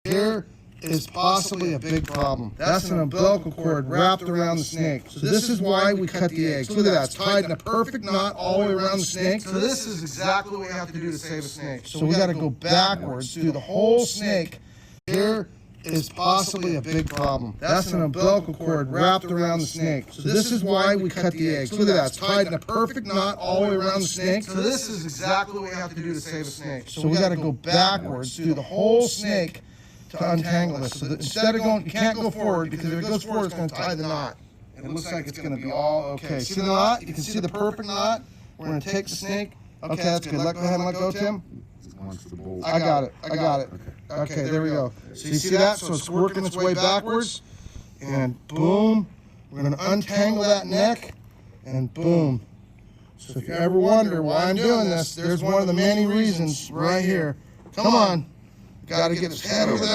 Here is possibly a big problem. That's an umbilical cord wrapped around the snake. So this is why we cut the eggs. Look at that. It's tied in a perfect knot all the way around the snake. So this is exactly what we have to do to save a snake. So we got to go backwards through the whole snake. Here is possibly a big problem. That's an umbilical cord wrapped around the snake. So this is why we cut the eggs. Look at that. It's tied in a perfect knot all the way around the snake. So this is exactly what we have to do to save a snake. So we got to go backwards through the whole snake to untangle this. So that instead of going, you can't go forward, because if it goes forward, it's going to tie the knot. And it looks like it's going to be all okay. See the knot? You can see the perfect knot. We're going to take the snake. Okay, that's good. Go ahead and let go, Tim. I got it. I got it. Okay, there we go. So you see that? So it's working its way backwards. And boom. We're going to untangle that neck. And boom. So if you ever wonder why I'm doing this, there's one of the many reasons right here. Come on. Got to get his head over there.